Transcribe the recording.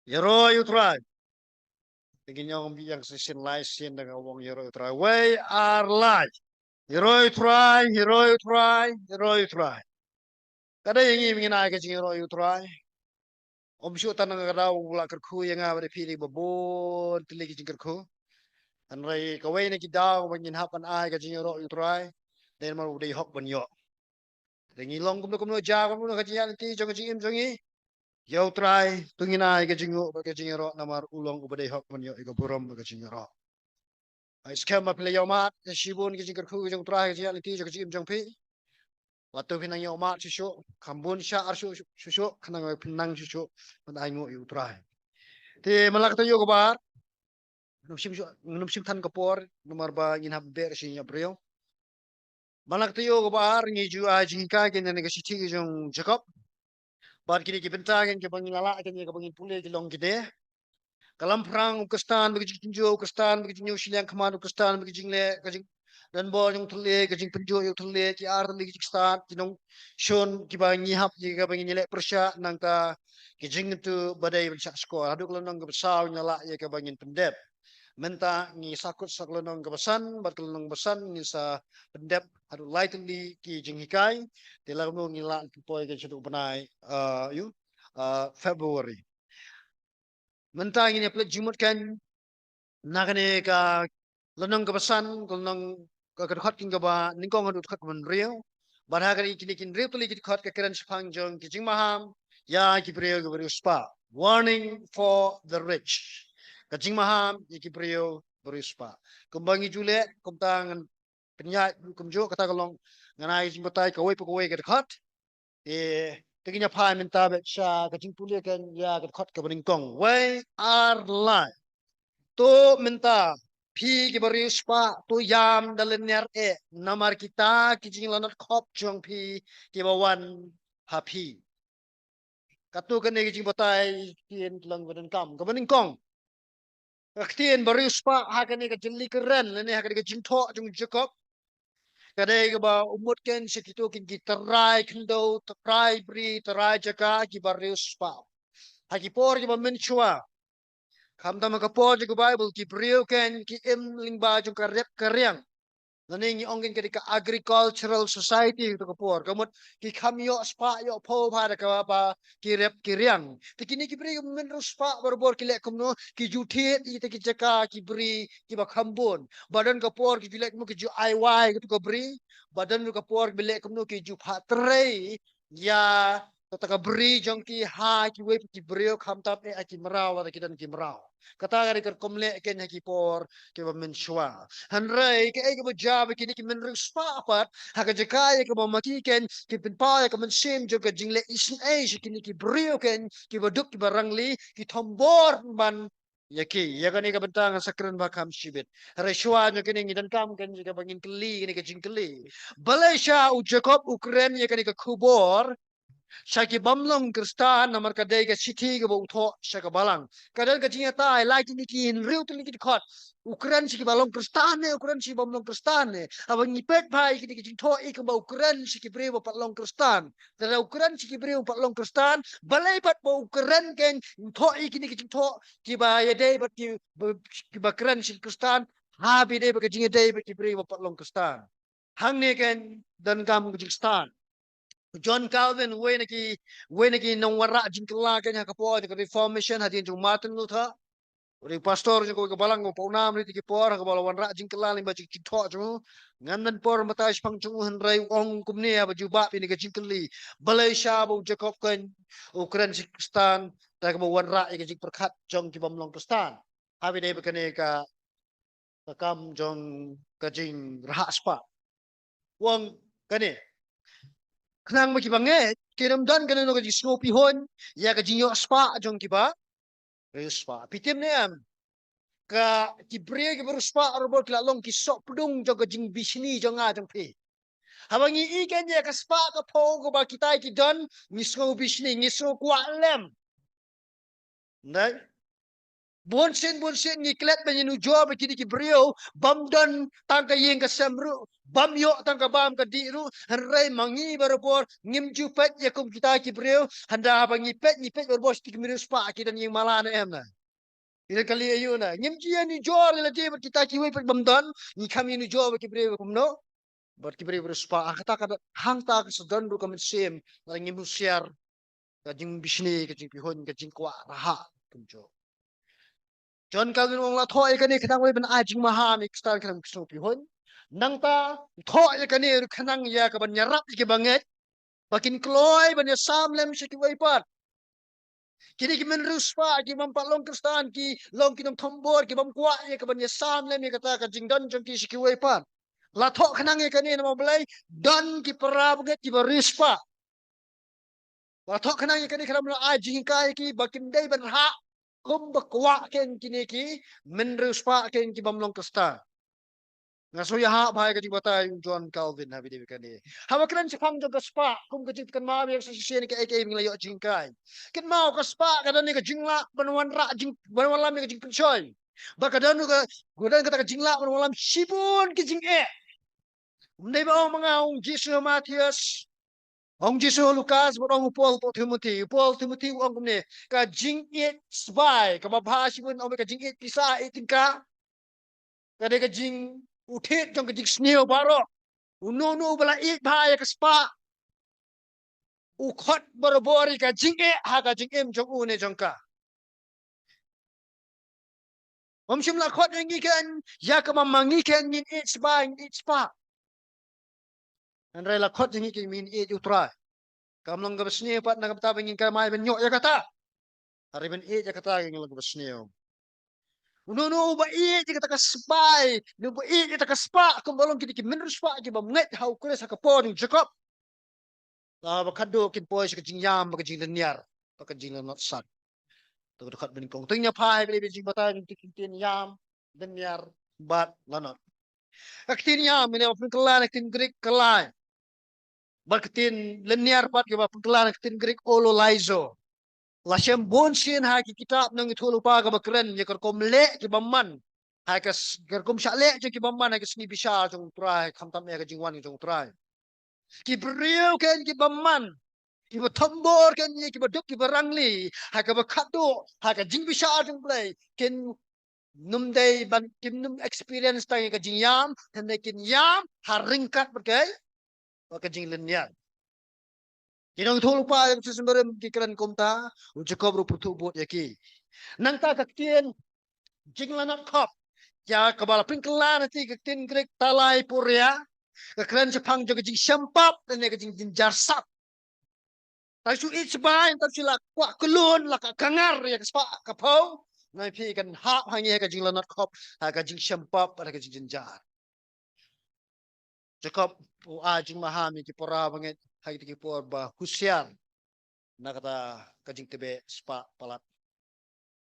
Yero you try. Tingin niyo kung biyang sisin lai sin dengan wong yero you try. We are live. Yero you try, yero you try, yero you try. Kada yang ingin ay kajing yero you try. Om syu tanang kadaw wala kerku yang ada pilih babon tili kajing kerku. Anray kaway na kidaw wangin hapan ay kajing yero you try. Then mar uday hok ban yo. Tingin long kumno jago kumno kajing yan ti jong kajing im jongi. Yo try tungin ay kajing yero namar ulong ubaday hok ban yo iko buram kajing yero. Skema pila yomat shibun kajing kerku kajing try kajing yan ti jong kajing im jong pi. Waktu pinang yomat susu kambun sya arsu susu kanang pinang susu manango yu try. Ti malak tayo kabar. Nupsim tan kapor nomor ba ngin habber sinya brio. Malak tayo kabar ngi ju ajing ka ken ne kasi ti jong Jakob. Bar kini ki bentagen ke bangin lala ken ke bangin pule ki long kide. Kalam perang ukestan bagi jinjo ukestan bagi jinjo silang kaman ukestan bagi jingle kajing dan bol yung tele kajing penjo yung tele ki ar tele ki start kinong shon ki ba ngihap ki ka bangin nyele persya nang ka kajing tu badai bensak skor aduk lenong ke besar nyala ye ka bangin pendep menta ngi sakut saklenong ke besan bat lenong besan ngi sa pendep adu lightly ki jing hikai telah mo ngila ki poy ke chutu benai February menta ngi ne plet jumut kan nakane ka lenong kebesan lenong kedekat king ba ningkong adu dekat men rio barha kali kini kin rio tuli dekat ke keren sepang jong kijing maham ya ki rio ke rio spa warning for the rich kijing maham ya ki rio spa kumbangi jule kumtang penyat kumjo kata kalong nganai jimbatai kawai pekawai ke dekat teginya pai minta bet sya kijing puli kan ya ke dekat ke ningkong we are live to minta pi ki bari spa to yam dalener namar kita kijing lanat kop jong pi ki bawan happy katu kan kijing botai tien lang badan kam kabaning kong Tien bari spa hakan ka jeli keren lene hakan ka jingtho jong Jakob kadai ka ba umut ken sikitu kin gitarai kendo trai bri trai jaka ki bari spa haki por ki ba menchua Kamta makapo di Bible ki priyo ken ki lingba jung karep karyang. Naning ongin ka ka agricultural society to kapor. Kamot ki kamyo spa yo po para ka pa ki rep kiryang. Tikini ki priyo menro spa barbor ki lek kumno ki juthi ite ki jaka ki bri ki ba khambon. Badan kapor ki lek mo ki ju IY ki ko bri. Badan kapor ki lek kumno ki ju patre ya Kata beri jong ki ha ki we ki brio kham tap e ki maraw ata ki dan ki maraw. Kata ga ker komle ken ha ki por ki ba men shwa. Han rai ke e ki ba jab ki ni ki men ru spa pat ha ka jaka e ki ba maki ken ki pin pa ka men sim jo ka jingle isin e ki ni ki brio ken ki ba duk ki ba rangli ki thombor ban Yaki, ya kan ika bentang sakran ba kam shibit. Hare shwa nyo kini ngidan kam kan jika bangin keli, kini ka jingkeli. Malaysia u Jacob Ukraine ya kan ika kubor, Shaki bamlong kristan namar kadai ka city ka bau tho shaka balang kadal ka tinga tai lai tini ki in riu tini ki khot Ukraine shiki balong kristan ne Ukraine shiki bamlong kristan ne abang ni pet bai ki ki tho ik ba Ukraine shiki breu pa long kristan dara Ukraine shiki breu pa long kristan balai pat ba Ukraine ken tho ik ki tho ki ba ya dei pat ki ba Ukraine shiki kristan ha bi dei ba ka jinga dei ba ki breu pa long kristan hang ne ken dan kam ki kristan John Calvin we naki nang wara jingkala kanya kapo the reformation hadin jung Martin Luther uri pastor jung ko balang ko paunam ni tiki por ka balawan ra jingkala limba jing tho jung ngandan por mata spang jung hanrai ong kumni aba juba pini ka jingkali balai sha bu Jacob kan Ukraine Sikistan ta ka bawan ra ka jing perkhat jong ki bamlong Kristan abi dei bakane ka kam jong ka jing rahaspa wong kane Kanang makibange, kinamdan ka na no kajing snoopy hon, ya kajing yung spa, jong kiba, kayo spa. Pitim na yan, ka kibriya kibaru spa, arabot lalong kisok pudong jong kajing bisni jong nga jong pi. Habang iikan niya ka spa ka po, ko ba kita ikidan, ngisno bisni, ngisno kwalem. Nday? Bonsen ngiklet menyenu job kini ki brio bam don tangka yeng ka samru bam yo tangka bam ka diru hanrai mangi barapor ngim jupet yakum kita ki brio handa bangi pet berbos tik mirus pa kita yeng malana emna ila kali ayuna ngim jia ni jor la je kita ki we bam don ni kami ni job ki brio kumno bar ki brio berus pa akata ka hang ta ka sedan du kamen sem ngim usiar ka jing bisni ka jing pihon ka jing kwa raha kumjo John Calvin wong la thoi ka ni khanang we ban ajing maha mi star khanang sno pi hon nang ta thoi ka ni khanang ya ka ban yarap ki banget bakin kloy ban ya samlem shi ki wai pat kini ki men ruspa ki bam palong kristan ki long ki nam thombor ki bam kwa ya ka ban ya samlem ya kata ka jingdan jong ki shi ki wai pat la tho khanang ya ka ni na blai dan ki para banget ki barispa la tho khanang ya ka ni khanang ajing kai ki bakin dai ban ha kum bakwa ken kini ki menrus pa ken ki bamlong kasta ngaso ya ha bhai ka ti bata yung John Calvin ha bidi kani hawa kran si phang jog spa kum ka jit kan ma bi sa sisen ka ek ngla yo jingkai ken mau ka spa ka dan ni ka jingla banwan ra jing banwan lam ka jing choy ba ka dan ka godan ka jingla banwan lam sibun ki jing e ndai ba mga ong Jesus Matthias Ông Giêsu Lucas một ông Paul Timothy ông cũng nè cả jing it spy cả bà si pun ông cả jing it pisa it tingka cả đây cả jing uthet trong cái jing snail baro no bala it bhai ka spa u khot barbori ka jing e ha ka jing em trong u ne trong ka om sim la khot ngi kan ya ka mangi kan min it spa an re la khot ngi kan min it utrai kamlong ka snail pat na ka bangin ka mai ben nyok ya kata hari ben it ya kata ngi ka snail no ba i jika taka spy no ba i jika taka spa kung balong kiti minro spa ki ba nget how kres ka po ni Jakob la ba kado kin po sa kajing yam ba kajing lanyar ba kajing not sak to dekat ben kong tingnya pai bi jing bata ni tin yam lanyar bat lanot aktin yam ni ba kelan aktin Greek kelai ba katin lanyar bat ki ba kelan aktin Greek ololaizo la shem bon sien ha ki kitab nang ithulu pa ka bakren ye kar kom le ki bamman ha ka kar kom sha le ki bamman ha ka sni bisha jong trai kham tam ya ka jingwan jong trai ki brio ken ki bamman ki ba thambor ken ye ki ba duk ki barangli ha ka ba khado ha ka jing bisha jong play ken num dei ban kim num experience ta ka jing yam ten ken yam ha ringkat berkai ba ka jing len ya Kinang thulu pa yung susunod kikiran kumta, Jakob ru putubot yaki. Nang ta kaktin, jingla not kop. Ya kabala pingkala na ti kaktin grek talay purya. Kakran sa pang joga jing syampap, dan ya jing jarsap. Tayo su it sabay, tayo sila kwa kulun, laka kangar, ya kaspa kapaw. Ngay pi kan hap hangi ka jingla not kop, ka jing syampap, ka jing jar. Jakob o ajing mahami ki pora bangit, hagi ki por ba husyar. Nakata kajing tebe spa palat